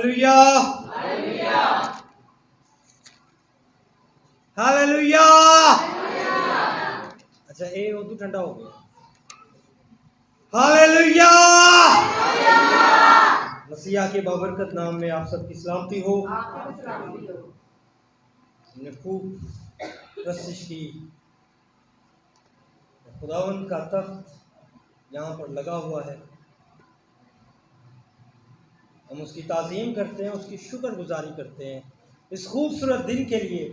Hallelujah, hallelujah. अच्छा, ये उर्दू ठंडा हो गया। हालेलुया। मसीहा के बाबरकत नाम में आप सबकी सलामती हो। हमने खूब प्रशिश की। खुदावंद का तख्त यहाँ पर लगा हुआ है, हम उसकी ताज़ीम करते हैं, उसकी शुक्रगुजारी करते हैं इस खूबसूरत दिन के लिए।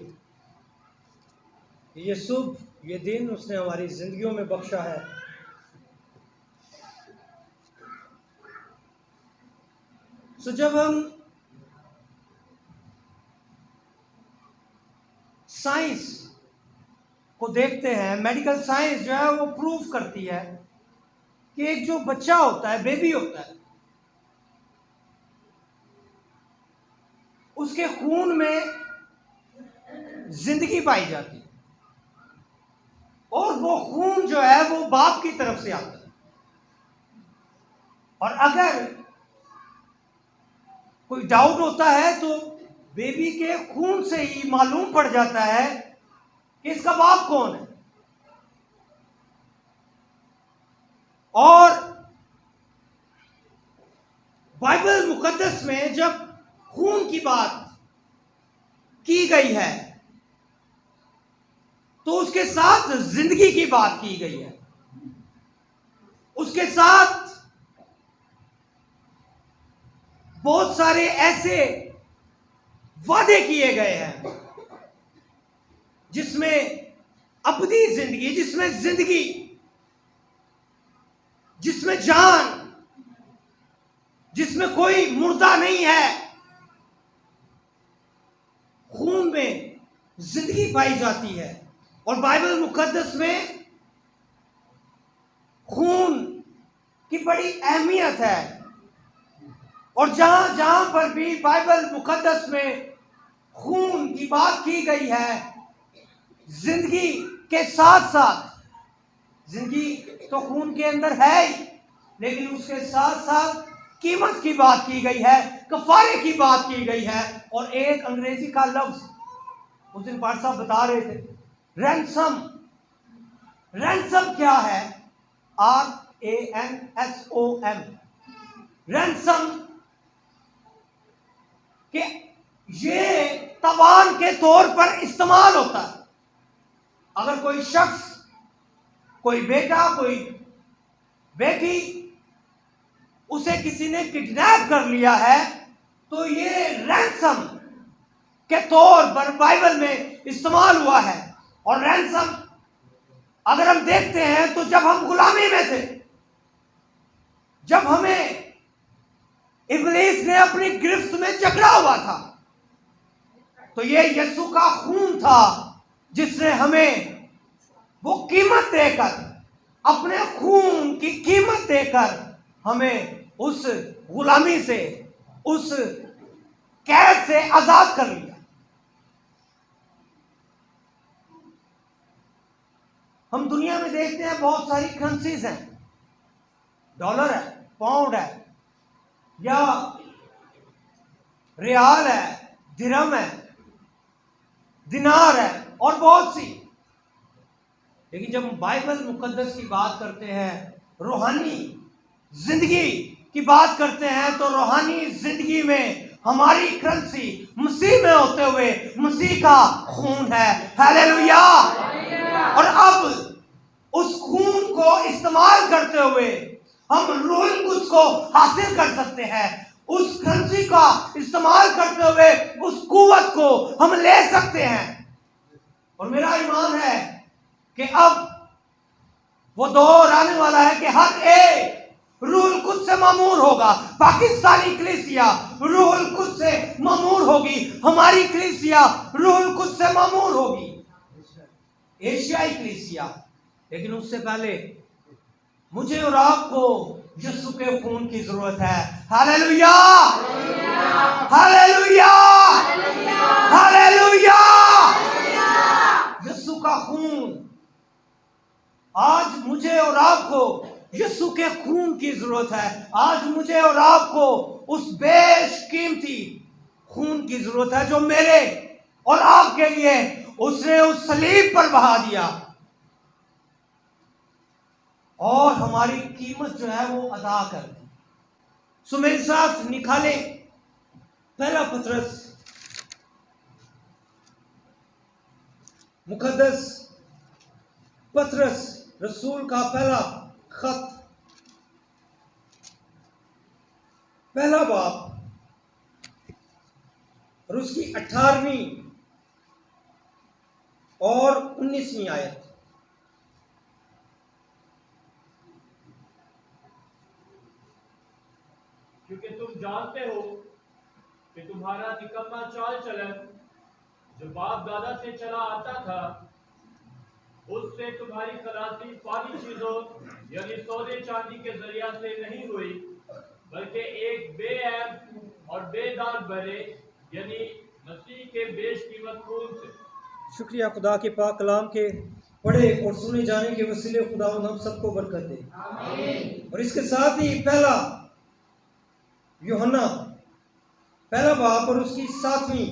ये शुभ, ये दिन उसने हमारी जिंदगियों में बख्शा है। सो जब हम साइंस को देखते हैं, मेडिकल साइंस जो है वो प्रूव करती है कि एक जो बच्चा होता है, बेबी होता है, उसके खून में जिंदगी पाई जाती है और वो खून जो है वो बाप की तरफ से आता है। और अगर कोई डाउट होता है तो बेबी के खून से ही मालूम पड़ जाता है कि इसका बाप कौन है। और बाइबल मुकद्दस में जब खून की बात की गई है तो उसके साथ जिंदगी की बात की गई है, उसके साथ बहुत सारे ऐसे वादे किए गए हैं जिसमें अबदी जिंदगी, जिसमें जिंदगी, जिसमें जान, जिसमें कोई मुर्दा नहीं है, खून में जिंदगी पाई जाती है। और बाइबल मुकद्दस में खून की बड़ी अहमियत है। और जहां जहां पर भी बाइबल मुकद्दस में खून की बात की गई है, जिंदगी के साथ साथ, जिंदगी तो खून के अंदर है ही, लेकिन उसके साथ साथ कीमत की बात की गई है, कफारे की बात की गई है। और एक अंग्रेजी का लफ्ज उस दिन पाठ साहब बता रहे थे, रैंसम। रैंसम क्या है? RANSOM। रैंसम कि ये तवान के तौर पर इस्तेमाल होता है। अगर कोई शख्स, कोई बेटा, कोई बेटी, उसे किसी ने किडनैप कर लिया है तो ये रैंसम के तौर पर बाइबल में इस्तेमाल हुआ है। और रैंसम अगर हम देखते हैं तो जब हम गुलामी में थे, जब हमें इब्लीस ने अपनी गिरफ्त में जकड़ा हुआ था, तो ये यीशु का खून था जिसने हमें वो कीमत देकर, अपने खून की कीमत देकर हमें उस गुलामी से, उस कैद से आजाद कर लिया। हम दुनिया में देखते हैं बहुत सारी करेंसीज हैं, डॉलर है, पाउंड है, या रियाल है, दिरहम है, दिनार है और बहुत सी। लेकिन जब हम बाइबल मुकद्दस की बात करते हैं, रूहानी जिंदगी की बात करते हैं, तो रूहानी जिंदगी में हमारी करेंसी मसीह में होते हुए मसीह का खून है। हालेलुया। और अब उस खून को इस्तेमाल करते हुए हम रूह कुछ को हासिल कर सकते हैं। उस करेंसी का इस्तेमाल करते हुए उस कुव्वत को हम ले सकते हैं। और मेरा ईमान है कि अब वो दौर आने वाला है कि हर एक रूह कुछ से मामूर होगा। पाकिस्तानी कलीसिया रूह कुछ से मामूर होगी, हमारी कलीसिया रूह कुछ से मामूर होगी, एशियाई कलीसिया। लेकिन उससे पहले मुझे और आपको यीशु के खून की जरूरत है। Hallelujah, hallelujah, hallelujah. यीशु का खून आज मुझे और आपको यीशु के खून की जरूरत है। आज मुझे और आपको उस बेशकीमती खून की जरूरत है जो मेरे और आपके लिए उसने उस सलीब पर बहा दिया और हमारी कीमत जो है वो अदा कर दी। सो मेरे साथ निकाले पहला पतरस मुकद्दस पतरस रसूल का पहला खत, पहला बाब और उसकी 18वीं और 19वीं आयत। क्योंकि तुम जानते हो कि तुम्हारा निकम्मा चाल चलन जो बाप दादा से चला आता था, उससे तुम्हारी खलासी फानी चीजों यानी सोने चांदी के जरिया से नहीं हुई, बल्कि एक बेऐब और बेदाग बरे यानी मसीह के बेशकीमत खून से। शुक्रिया खुदा के पाक कलाम के पढ़े और सुने जाने के वसीले खुदा हम सबको बरकत दे। आमीन। और इसके साथ ही पहला यूहन्ना पहला बाब और उसकी 7वीं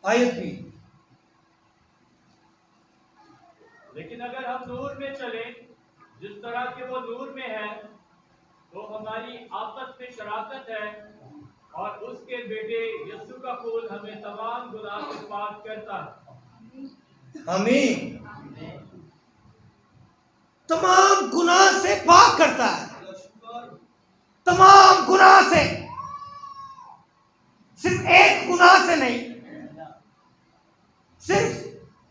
आयत भी। लेकिन अगर हम नूर में चले जिस तरह के वो नूर में है, तो हमारी आपस में शराकत है और उसके बेटे यीशु का खून हमें तमाम गुनाह से पाक करता है। आमीन। तमाम गुनाह से पाक करता है, तमाम गुनाह से, सिर्फ एक गुनाह से नहीं, सिर्फ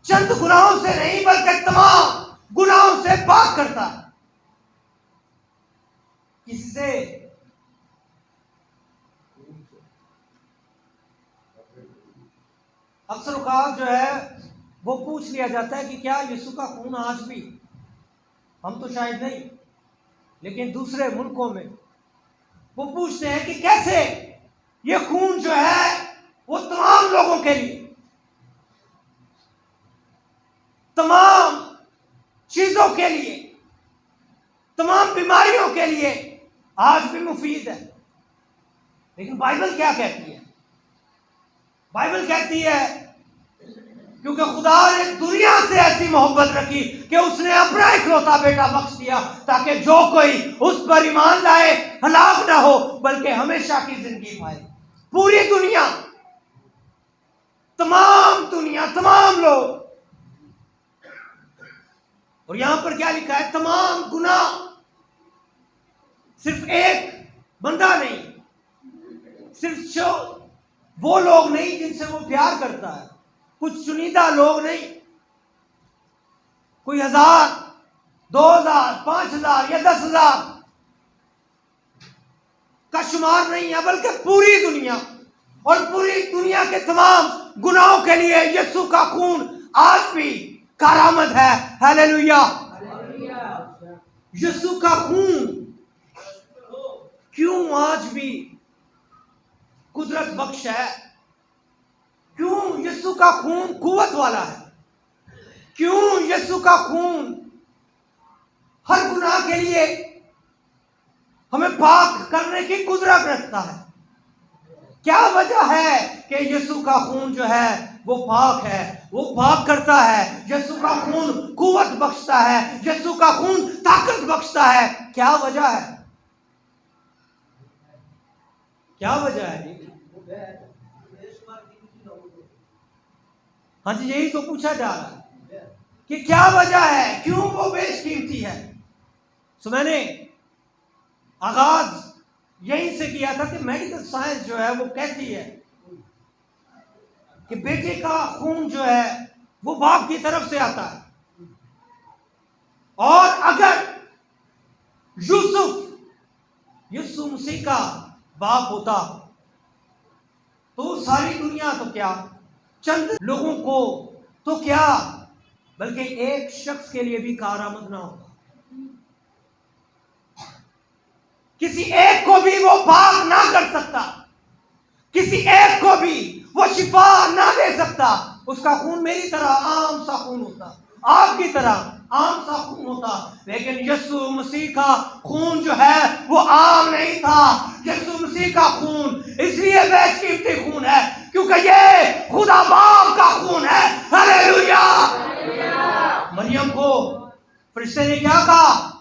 चंद गुनाहों से नहीं, बल्कि तमाम गुनाहों से पाक करता है। किससे? अक्सर औकात जो है वो पूछ लिया जाता है कि क्या यीशु का खून आज भी, हम तो शायद नहीं, लेकिन दूसरे मुल्कों में वो पूछते हैं कि कैसे ये खून जो है वो तमाम लोगों के लिए, तमाम चीजों के लिए, तमाम बीमारियों के लिए आज भी मुफीद है। लेकिन बाइबल क्या कहती है? बाइबल कहती है क्योंकि खुदा ने दुनिया से ऐसी मोहब्बत रखी कि उसने अपना इकलौता बेटा बख्श दिया ताकि जो कोई उस पर ईमान लाए हलाक ना हो बल्कि हमेशा की जिंदगी पाए। पूरी दुनिया, तमाम लोग। और यहां पर क्या लिखा है? तमाम गुनाह। सिर्फ एक बंदा नहीं, सिर्फ वो लोग नहीं जिनसे वो प्यार करता है, कुछ चुनिंदा लोग नहीं, कोई 1000, 2000, 5000 या 10,000 का शुमार नहीं है, बल्कि पूरी दुनिया। और पूरी दुनिया के तमाम गुनाहों के लिए यीशु का खून आज भी करामत है। हालेलुया। यीशु का खून क्यों आज भी कुदरत बख्श है? क्यों यीशु का खून कुव्वत वाला है? क्यों यीशु का खून हर गुनाह के लिए हमें पाक करने की कुदरत रखता है? क्या वजह है कि यीशु का खून जो है वो पाक है, वो पाक करता है। यीशु का खून कुव्वत बख्शता है, यीशु का खून ताकत बख्शता है। क्या वजह है? क्या वजह है? हाँ जी, यही तो पूछा जा रहा है कि क्या वजह है, क्यों वो बेशकीमती है। सो मैंने आगाज यहीं से किया था कि मेडिकल साइंस जो है वो कहती है कि बेटे का खून जो है वो बाप की तरफ से आता है, और अगर यीशु मसीह का बाप होता तो सारी दुनिया तो क्या, चंद लोगों को तो क्या, बल्कि एक शख्स के लिए भी कारामद ना होता। किसी एक को भी वो पाक ना कर सकता, किसी एक को भी वो शिफा ना दे सकता। उसका खून मेरी तरह आम सा खून होता, आपकी तरह। आम सा खून होता, लेकिन यीशु मसीह का खून जो है वो आम नहीं था। यीशु मसीह का खून इसलिए बेशकीमती खून है क्योंकि ये खुदा बाप का खून है। हालेलुया। मरियम को फरिश्ते ने क्या कहा?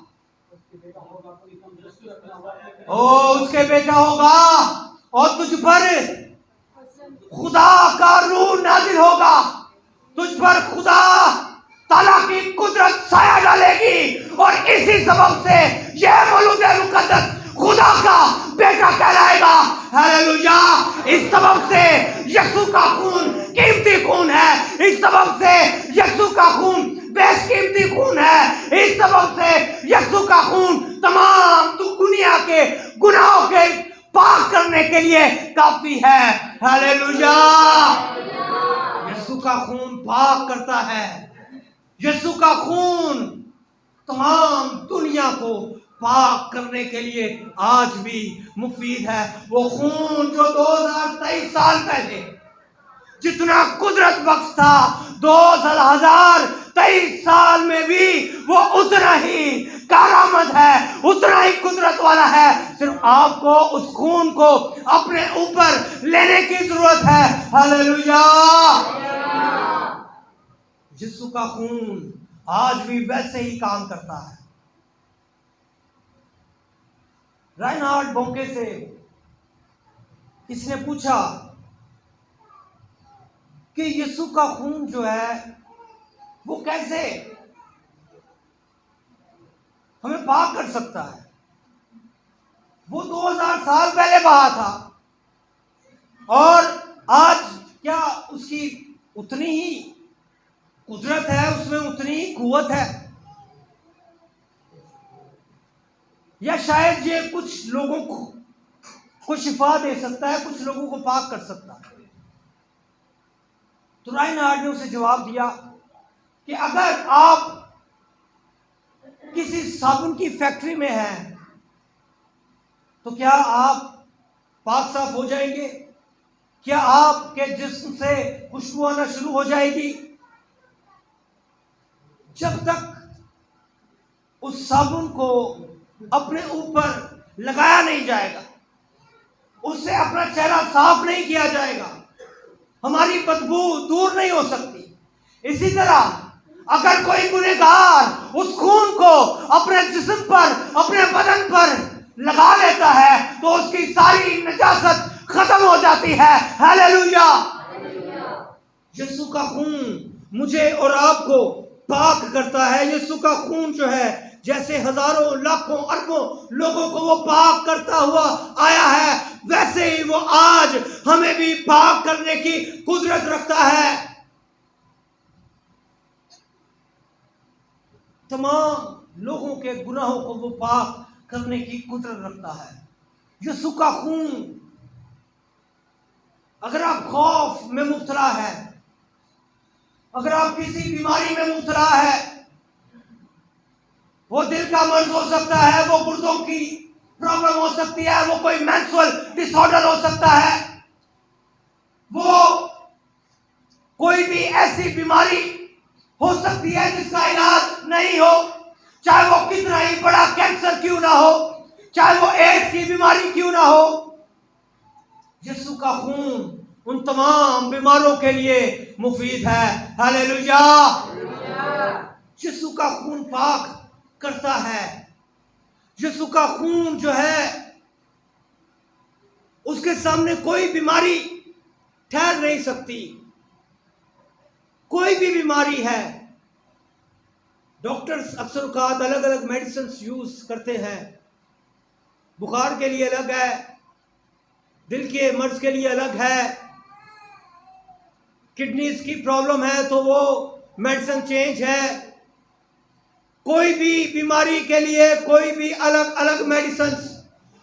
ओ उसके बेटा होगा और तुझ पर खुदा का रूह नाजिल होगा, तुझ पर खुदा ताला की कुदरत साया डालेगी और इसी सबब से यह मौलूद मुकद्दस खुदा का बेटा कहलाएगा। हालेलुया। इस सबब से यीशु का खून कीमती खून है, इस सबब से यीशु का खून बेशकीमती खून है, इस सबब से यीशु का खून तमाम दुनिया के गुनाहों के पाक करने के लिए काफी है। हालेलुया। यीशु का खून पाक करता है, यीशु का खून तमाम दुनिया को पाक करने के लिए आज भी मुफीद है। वो खून जो 2023 साल पहले जितना कुदरत बख्श था, 2023 साल में भी वो उतना ही कारामद है, उतना ही कुदरत वाला है। सिर्फ आपको उस खून को अपने ऊपर लेने की जरूरत है। हालेलुया। यीशु का खून आज भी वैसे ही काम करता है। राइनहार्ड बोंके से किसने पूछा कि यीशु का खून जो है वो कैसे हमें पाक कर सकता है? वो 2000 साल पहले बहा था और आज क्या उसकी उतनी ही कुदरत है, उसमें उतनी ही कुव्वत है? या शायद ये कुछ लोगों को शिफा दे सकता है, कुछ लोगों को पाक कर सकता है? तो राइनहार्ड ने उसे जवाब दिया कि अगर आप किसी साबुन की फैक्ट्री में हैं तो क्या आप पाक साफ हो जाएंगे? क्या आपके जिस्म से खुशबू आना शुरू हो जाएगी? जब तक उस साबुन को अपने ऊपर लगाया नहीं जाएगा, उससे अपना चेहरा साफ नहीं किया जाएगा, हमारी बदबू दूर नहीं हो सकती। इसी तरह अगर कोई गुनहगार उस खून को अपने जिस्म पर, अपने बदन पर लगा लेता है तो उसकी सारी नजासत खत्म हो जाती है। हालेलुया। यीशु का खून मुझे और आपको पाक करता है। यीशु का खून जो है जैसे हजारों लाखों अरबों लोगों को वो पाक करता हुआ आया है, वैसे ही वो आज हमें भी पाक करने की कुदरत रखता है। तमाम लोगों के गुनाहों को वो पाक करने की कुदरत रखता है। यीशु का खून, अगर आप खौफ में मुब्तला है, अगर आप किसी बीमारी में मुब्तला है, वो दिल का मर्ज हो सकता है, वो गुर्दों की प्रॉब्लम हो सकती है, वो कोई मेंस्ट्रुअल डिसऑर्डर हो सकता है, वो कोई भी ऐसी बीमारी हो सकती है जिसका इलाज नहीं हो, चाहे वो कितना ही बड़ा कैंसर क्यों ना हो, चाहे वो एड्स की बीमारी क्यों ना हो। यीशु का खून उन तमाम बीमारों के लिए मुफीद है। हालेलुया। यीशु का खून पाक करता है। यीशु का खून जो है उसके सामने कोई बीमारी ठहर नहीं सकती। कोई भी बीमारी है, डॉक्टर्स अक्सर औकात अलग अलग मेडिसिन यूज करते हैं। बुखार के लिए अलग है, दिल के मर्ज के लिए अलग है, किडनीज की प्रॉब्लम है तो वो मेडिसिन चेंज है। कोई भी बीमारी के लिए कोई भी अलग अलग मेडिसिन,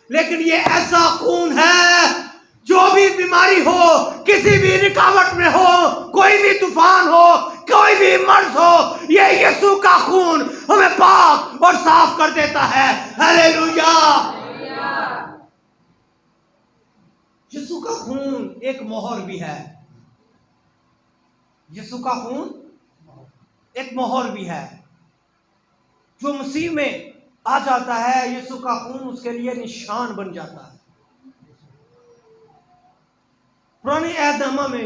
लेकिन ये ऐसा खून है जो भी बीमारी हो, किसी भी रुकावट में हो, कोई भी तूफान हो, कोई भी मर्ज हो, ये यीशु का खून हमें पाक और साफ कर देता है। हालेलुया। यीशु का खून एक मोहर भी है। यीशु का खून एक मोहर भी है। जो मसीह में आ जाता है, यीशु का खून उसके लिए निशान बन जाता है। पुराने अहदनामा में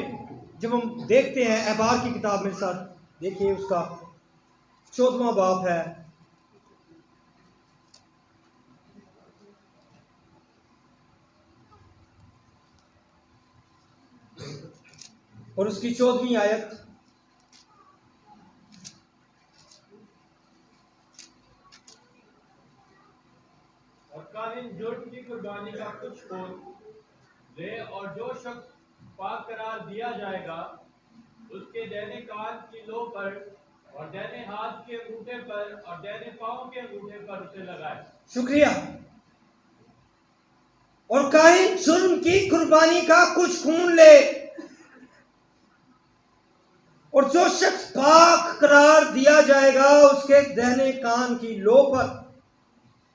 जब हम देखते हैं, एबार की किताब मेरे साथ देखिए, उसका 14वां बाब है, और उसकी 14वीं आयत। और काहिन जुर्म की कुर्बानी का कुछ खून ले, और जो शख्स पाक करार दिया जाएगा उसके दाहिने कान की लो पर और दाहिने हाथ के अंगूठे पर और दाहिने पांव के अंगूठे पर उसे लगाए। शुक्रिया। और काहिन जुर्म की कुर्बानी का कुछ खून ले, और जो शख्स पाक करार दिया जाएगा उसके दाहिने कान की लो पर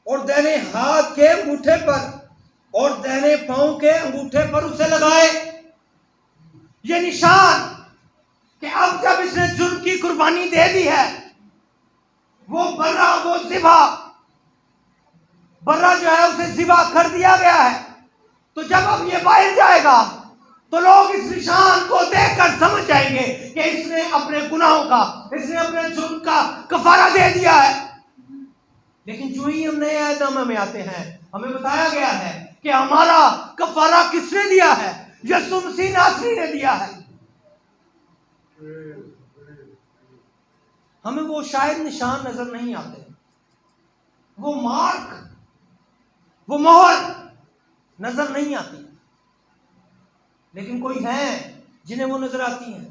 और दाहिने हाथ के अंगूठे पर और दाहिने पांव के अंगूठे पर उसे लगाए। ये निशान कि अब जब इसने जुर्म की कुर्बानी दे दी है, वो बर्रा जो है उसे जिबा कर दिया गया है, तो जब अब ये बाहर जाएगा तो लोग इस निशान को देखकर समझ जाएंगे कि इसने अपने गुनाहों का, इसने अपने जुर्म का कफारा दे दिया है। लेकिन जो ही हम नए अहदनामा में आते हैं, हमें बताया गया है कि हमारा कफारा किसने दिया है? यीशु मसीह नासरी ने दिया है। हमें वो शायद निशान नजर नहीं आते, वो मार्क, वो मोहर नजर नहीं आती, लेकिन कोई है जिन्हें वो नजर आती है।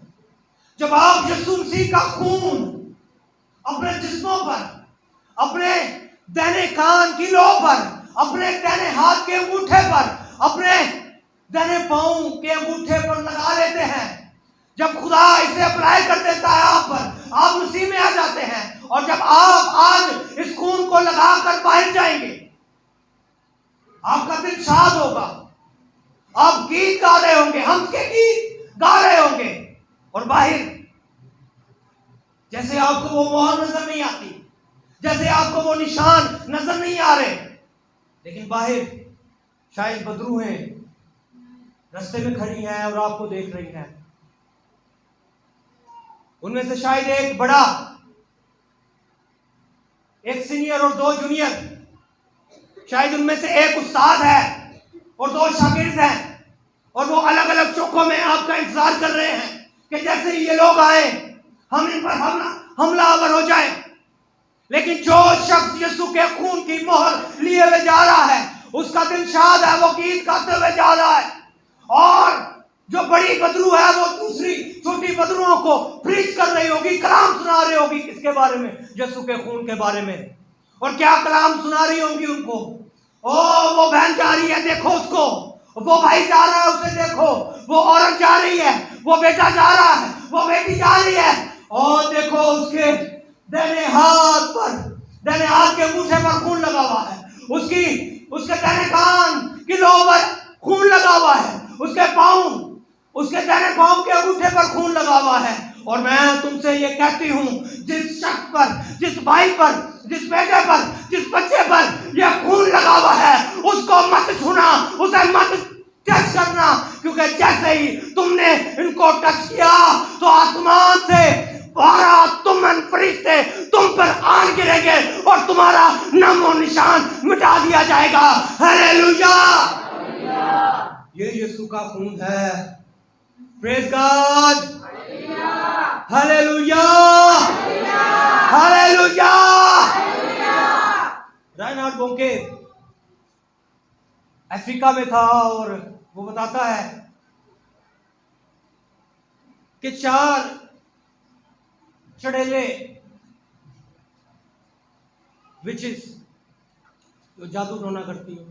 जब आप यीशु मसीह का खून अपने जिस्मों पर, अपने दाहिने कान की लो पर, अपने दाहिने हाथ के अंगूठे पर, अपने दाहिने पांव के अंगूठे पर लगा लेते हैं, जब खुदा इसे अप्लाई कर देता है आप पर, आप मसीह में आ जाते हैं, और जब आप आज इस खून को लगाकर बाहर जाएंगे, आपका दिल शाद होगा, आप गीत गा रहे होंगे, हम के गीत गा रहे होंगे, और बाहर जैसे आपको वो मोहर नजर नहीं आती, जैसे आपको वो निशान नजर नहीं आ रहे, लेकिन बाहर शायद बदरूहें रास्ते में खड़ी हैं और आपको देख रही हैं। उनमें से शायद एक बड़ा, एक सीनियर और 2 जूनियर, शायद उनमें से एक उस्ताद है और 2 शागिर्द हैं, और वो अलग अलग चौकों में आपका इंतजार कर रहे हैं कि जैसे ही ये लोग आए हम इन पर हमलावर हो जाए। लेकिन जो शख्स यीशु के खून की मोहर लिए हुए जा रहा है, उसका दिल शाद है, वो गीत गाते हुए जा रहा है, और जो बड़ी बदरू है वो दूसरी छोटी बदरुओं को प्रीच कर रही होगी, कलाम सुना रही होगी। किसके बारे में? यीशु के खून के बारे में। और क्या कलाम सुना रही होंगी उनको? ओ वो बहन जा रही है, देखो उसको, वो भाई जा रहा है, उसे देखो, वो औरत जा रही है, वो बेटा जा रहा है, वो बेटी जा रही है, और देखो उसके दाहिने हाथ के अंगूठे पर खून लगा हुआ है, उसके दाहिने कान की लो पर खून लगा हुआ है, उसके दाहिने पांव के अंगूठे पर खून लगा हुआ है। और मैं तुमसे ये कहती हूं, जिस शख्स पर, जिस भाई पर, जिस बेटे पर, जिस बच्चे पर यह खून लगा हुआ है, उसको मत छूना, उसे मत टच करना, क्योंकि जैसे ही तुमने इनको टच किया तो आसमान से 12 तुमन फरिश्ते तुम पर आन गिरेंगे और तुम्हारा नाम और निशान मिटा दिया जाएगा। हालेलुया! ये यीशु का खून है। Praise God! Hallelujah! Hallelujah! Reinhard Bonnke Africa में था, और वो बताता है कि 4 चड़ेले विचेस जो जादू टोना करती है,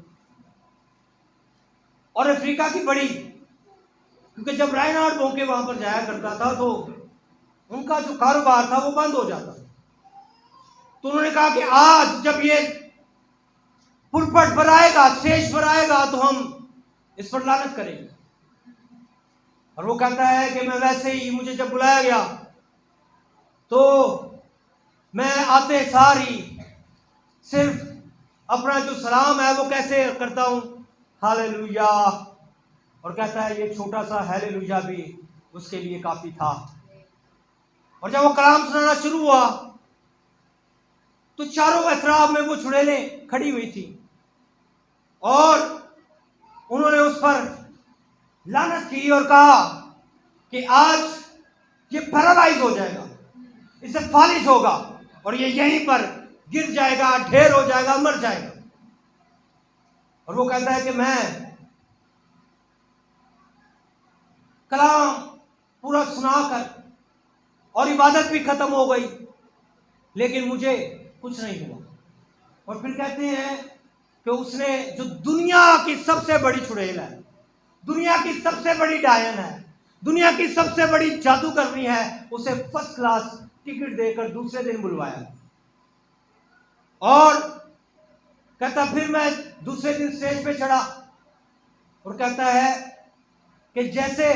और अफ्रीका की बड़ी, क्योंकि जब राइनहार्ड बोंके वहां पर जाया करता था तो उनका जो कारोबार था वो बंद हो जाता। तो उन्होंने कहा कि आज जब ये पुलपट पर आएगा, स्टेज पर आएगा, तो हम इस पर लानत करेंगे। और वो कहता है कि मैं वैसे ही, मुझे जब बुलाया गया तो मैं आते सारी सिर्फ अपना जो सलाम है वो कैसे करता हूँ, हालेलुया, और कहता है ये छोटा सा हालेलुया भी उसके लिए काफी था। और जब वो कलाम सुनाना शुरू हुआ तो चारों एतराफ में वो चुड़ैलें खड़ी हुई थी और उन्होंने उस पर लानत की और कहा कि आज ये पैरालाइज हो जाएगा, इसे फालिज होगा और ये यहीं पर गिर जाएगा, ढेर हो जाएगा, मर जाएगा। और वो कहता है कि मैं कलाम पूरा सुनाकर और इबादत भी खत्म हो गई लेकिन मुझे कुछ नहीं हुआ। और फिर कहते हैं कि उसने जो दुनिया की सबसे बड़ी चुड़ैल है, दुनिया की सबसे बड़ी डायन है, दुनिया की सबसे बड़ी जादूगरनी है, उसे फर्स्ट क्लास टिकट देकर दूसरे दिन बुलवाया। और कहता फिर मैं दूसरे दिन स्टेज पे चढ़ा और कहता है कि जैसे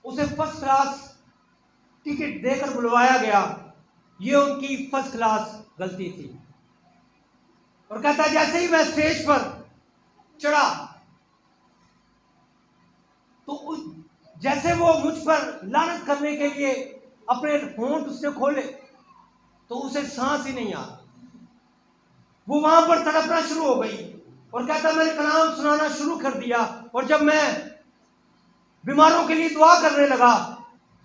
उसे फर्स्ट क्लास टिकट देकर बुलवाया गया, ये उनकी फर्स्ट क्लास गलती थी। और कहता है जैसे ही मैं स्टेज पर चढ़ा तो जैसे वो मुझ पर लानत करने के लिए अपने होंठ उसने खोले तो उसे सांस ही नहीं आ, वो वहां पर तड़पना शुरू हो गई। और कहता मैंने कलाम सुनाना शुरू कर दिया और जब मैं बीमारों के लिए दुआ करने लगा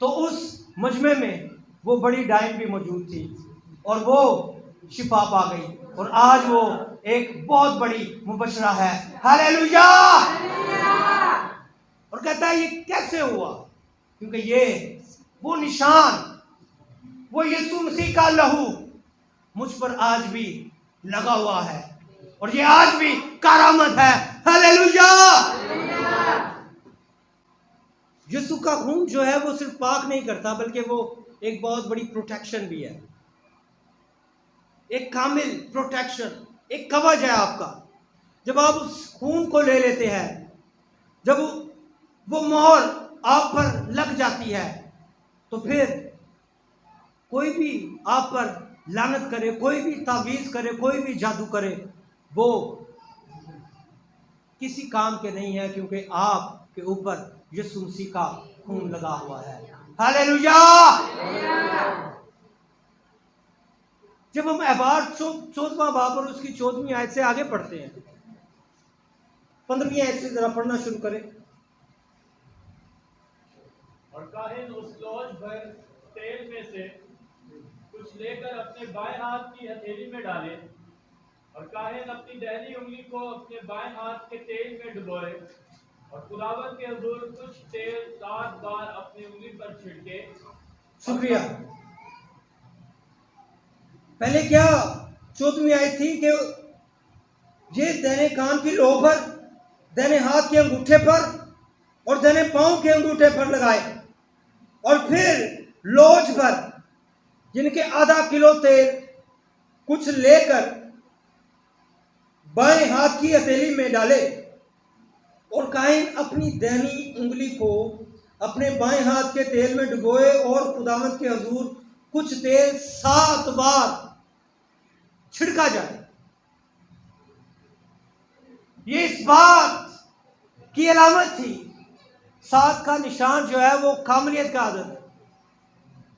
तो उस मजमे में वो बड़ी डायन भी मौजूद थी और वो शिफा पा गई और आज वो एक बहुत बड़ी मुबशरा है। हालेलुया। और कहता है ये कैसे हुआ, क्योंकि ये वो निशान, वो यीशु मसीह का लहू मुझ पर आज भी लगा हुआ है और ये आज भी करामत है। हालेलुया। यीशु का खून जो है वो सिर्फ पाक नहीं करता बल्कि वो एक बहुत बड़ी प्रोटेक्शन भी है, एक कामिल प्रोटेक्शन, एक कवच है आपका। जब आप उस खून को ले लेते हैं, जब वो मोहर आप पर लग जाती है तो फिर कोई भी आप पर लानत करे, कोई भी तावीज करे, कोई भी जादू करे, वो किसी काम के नहीं है, क्योंकि आपके ऊपर यीशु मसीह का खून लगा हुआ है। हालेलुया। जब हम एबार 14वां बाब और उसकी 14वीं आयत से आगे पढ़ते हैं, 15वीं आयत से जरा पढ़ना शुरू करें। और काहिन उस लोज भर तेल में से कुछ लेकर अपने बाएं हाथ की हथेली में डाले और काहिन अपनी दाहिनी उंगली को अपने बाएं हाथ के तेल में डुबोए और खुदावंद के हुजूर कुछ तेल 7 बार अपनी उंगली पर छिड़के। शुक्रिया। पहले क्या 14वीं आयत थी कि ये दाहिने कान की लो पर, दाहिने हाथ के अंगूठे पर और दाहिने पांव के अंगूठे पर लगाए और फिर लोज पर जिनके आधा किलो तेल कुछ लेकर बाएं हाथ की हथेली में डाले और काहिन अपनी दाहिनी उंगली को अपने बाएं हाथ के तेल में डुबोए और खुदावंद के हुजूर कुछ तेल 7 बार छिड़का जाए। ये इस बात की अलामत थी, 7 का निशान जो है वो कामलियत का आदत है,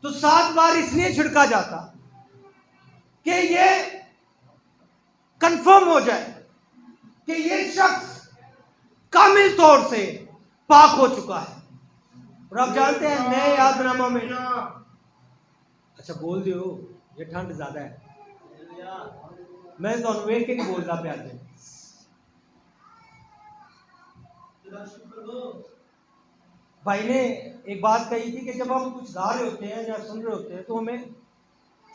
तो 7 बार इसलिए छिड़का जाता कि ये कंफर्म हो जाए कि ये शख्स कामिल तौर से पाक हो चुका है। और आप जानते हैं नए यादनामा में, अच्छा बोल दियो ये ठंड ज्यादा है, मैं तो वेख के नहीं बोलता प्यार से। भाई ने एक बात कही थी कि जब हम कुछ गा रहे होते हैं या सुन रहे होते हैं तो हमें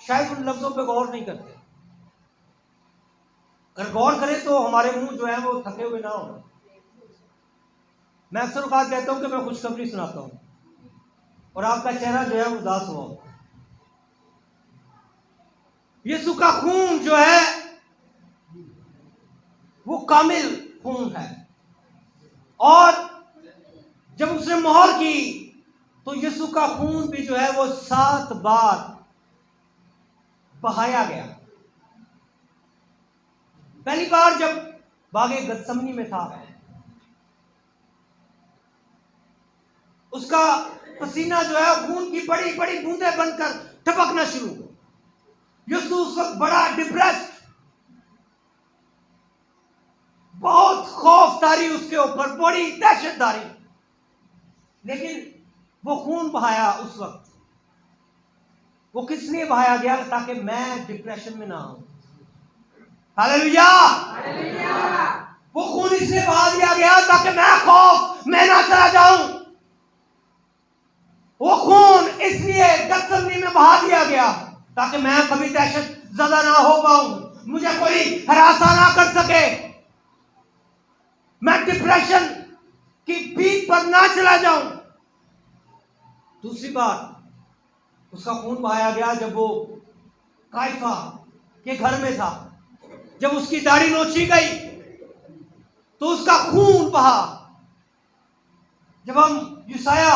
शायद उन लफ्जों पे गौर नहीं करते, अगर गौर करें तो हमारे मुंह जो है वो थके हुए ना हो। मैं अक्सर औकात कहता हूं कि मैं खुशखबरी सुनाता हूं और आपका चेहरा जो है उदास हुआ होगा। यीशु का खून जो है वो कामिल खून है और जब उसने मोहर की तो यीशु का खून भी जो है वो 7 बार बहाया गया। पहली बार जब बागे गतसमनी में था, उसका पसीना जो है खून की बड़ी बड़ी बूंदें बनकर टपकना शुरू हुआ। यीशु उस वक्त बड़ा डिप्रेस्ड, बहुत खौफदारी उसके ऊपर, बड़ी दहशतदारी, लेकिन वो खून बहाया उस वक्त। वो किस लिए बहाया गया? ताकि मैं डिप्रेशन में ना आऊं। हालेलुया। वो खून इसलिए बहा दिया गया ताकि मैं खौफ में ना चला जाऊं। वो खून इसलिए गतसमनी में बहा दिया गया ताकि मैं कभी दहशत ज़दा ना हो पाऊं, मुझे कोई हरासा ना कर सके, मैं डिप्रेशन की पीक पर ना चला जाऊं। दूसरी बार उसका खून बहाया गया जब वो काइफा के घर में था, जब उसकी दाढ़ी नोची गई तो उसका खून बहा। जब हम यशाया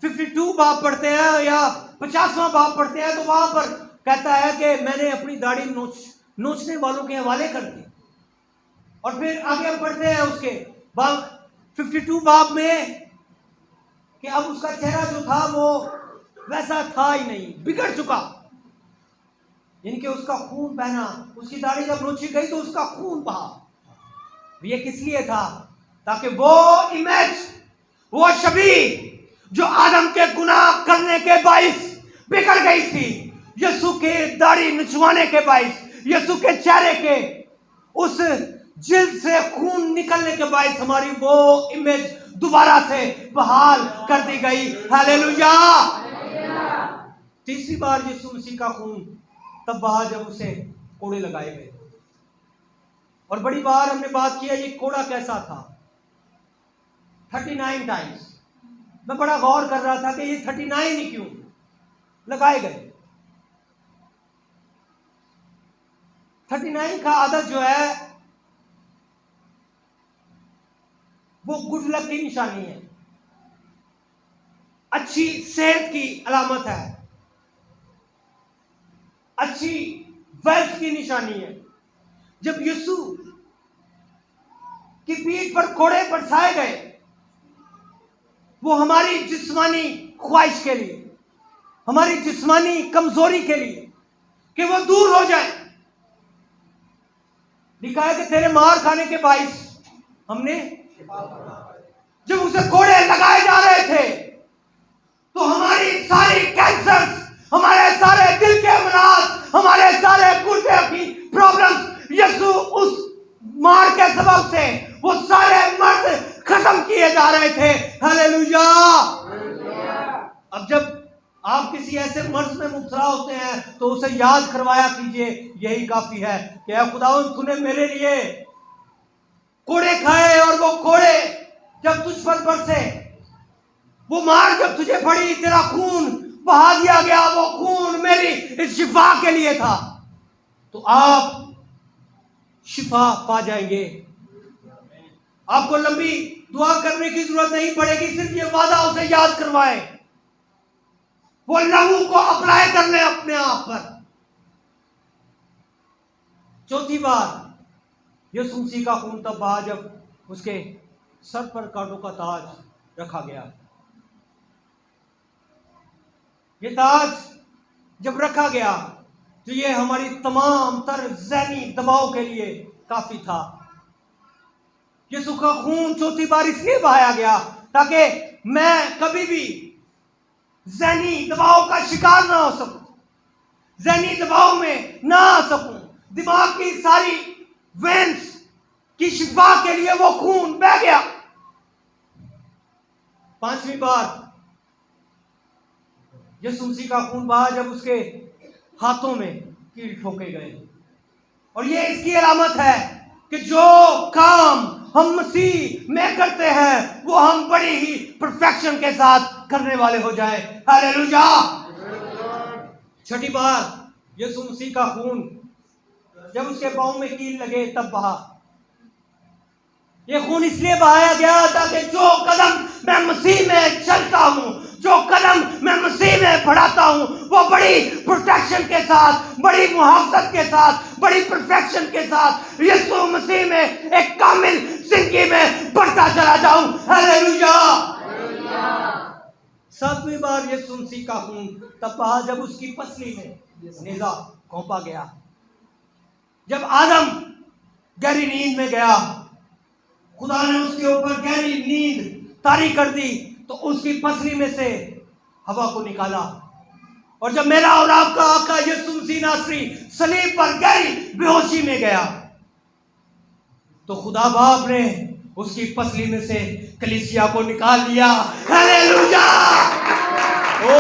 52 बाब पढ़ते हैं या 50वां बाब पढ़ते हैं तो वहां पर कहता है कि मैंने अपनी दाढ़ी नोचने वालों के हवाले कर दी। और फिर आगे हम पढ़ते हैं उसके बाब 52 बाब में कि अब उसका चेहरा जो था वो वैसा था ही नहीं, बिगड़ चुका। यानी कि उसका खून बहना, उसकी दाढ़ी जब नोची गई तो उसका खून बहा। ये किस लिए था? ताकि वो इमेज, वो छवि जो आदम के गुनाह करने के बाइस बिगड़ गई थी, यीशु के दाढ़ी निचवाने के बाइस, यीशु के चेहरे के उस जिल्द से खून निकलने के बाइस हमारी वो इमेज दोबारा से बहाल कर दी गई। हालेलुया। तीसरी बार यीशु मसीह का खून तब बहा जब उसे कोड़े लगाए गए। और बड़ी बार हमने बात किया ये कोड़ा कैसा था। 39 टाइम्स। मैं बड़ा गौर कर रहा था कि ये 39 ही क्यों लगाए गए। 39 का आदत जो है वो गुड लक की निशानी है, अच्छी सेहत की अलामत है, अच्छी वेल्थ की निशानी है। जब यीशु की पीठ पर कोड़े बरसाए गए, वो हमारी जिस्मानी ख्वाहिश के लिए, हमारी जिस्मानी कमजोरी के लिए, कि वो दूर हो जाए। लिखा है कि तेरे मार खाने के बाइस हमने, जब उसे कोड़े लगाए जा रहे थे तो हमारी सारी कैंसर, हमारे सारे दिल के अमराज, हमारे सारे गुर्दे की प्रॉब्लम्स, यीशु उस मार के सबब से वो सारे मर्द खत्म किए जा रहे थे। हालेलुया। अब जब आप किसी ऐसे मर्ज में मुब्तला होते हैं तो उसे याद करवाया कीजिए, यही काफी है कि ऐ खुदावंद तूने मेरे लिए कोड़े खाए, और वो कोड़े जब तुझ पर बरसे, वो मार जब तुझे पड़ी, तेरा खून बहा दिया गया, वो खून मेरी इस शिफा के लिए था। तो आप शिफा पा जाएंगे। आपको लंबी दुआ करने की जरूरत नहीं पड़ेगी, सिर्फ ये वादा उसे याद करवाए, वो लहू को अप्लाई कर ले अपने आप पर। चौथी बार यीशु मसीह का खून तब बहा जब उसके सर पर कांटों का ताज रखा गया। ये ताज जब रखा गया तो ये हमारी तमाम तर ज़हनी दबाव के लिए काफी था। यीशु का खून चौथी बार इसलिए बहाया गया ताकि मैं कभी भी ज़हनी दबाव का शिकार ना हो सकूं, ज़हनी दबाव में ना आ सकूं। दिमाग की सारी वेन्स की शिफा के लिए वो खून बह गया। पांचवी बार यीशु मसीह का खून बहा जब उसके हाथों में कील ठोके गए। और ये इसकी अलामत है कि जो काम हम मसीह में करते हैं वो हम बड़ी ही परफेक्शन के साथ करने वाले हो जाए। हालेलुया। छठी बार यीशु मसीह का खून जब उसके पांव में कील लगे तब बहा। ये खून इसलिए बहाया गया ताकि जो कदम मैं मसीह में चलता हूं, जो कदम मैं मसीह में बढ़ाता हूं वो बड़ी प्रोटेक्शन के साथ, बड़ी मुहाफत के साथ, बड़ी परफेक्शन के साथ यीशु मसीह में एक कामिल जिंदगी में बढ़ता चला जाऊं। हालेलुया। 7वीं बार यीशु मसीह का खून तब बहा जब उसकी पसली में नेज़ा घोंपा गया। जब आदम गहरी नींद में गया, खुदा ने उसके ऊपर गहरी नींद तारी कर दी तो उसकी पसली में से हवा को निकाला। और जब मेरा और आपका आका यीशु मसीह नासरी सलीब पर गहरी बेहोशी में गया तो खुदा बाप ने उसकी पसली में से कलीसिया को निकाल लिया। हालेलुया। ओ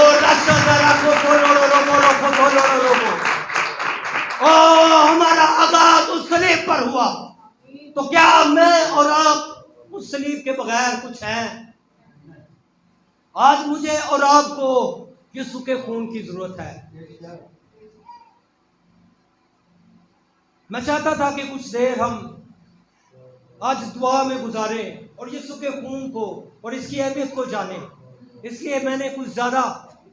हमारा आगाज उस सलीब पर हुआ। तो क्या मैं और आप उस सलीब के बगैर कुछ हैं? आज मुझे और आपको यीशु के खून की जरूरत है। मैं चाहता था कि कुछ देर हम आज दुआ में गुजारें और यीशु के खून को और इसकी अहमियत को जानें। इसलिए मैंने कुछ ज्यादा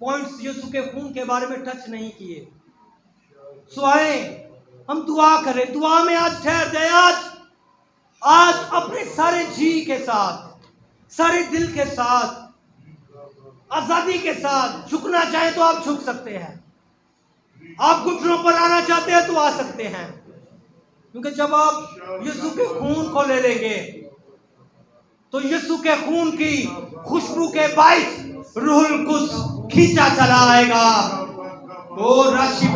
पॉइंट्स यीशु के खून के बारे में टच नहीं किए। सो आए हम दुआ करें, दुआ में आज ठहर जाए। आज अपने सारे जी के साथ, सारे दिल के साथ, आजादी के साथ झुकना चाहे तो आप झुक सकते हैं। आप घुटनों पर आना चाहते हैं तो आ सकते हैं, क्योंकि जब आप यीशु के खून को ले लेंगे तो यीशु के खून की खुशबू के बाइस रूहुल कुद्स खींचा चला आएगा। ओ राशि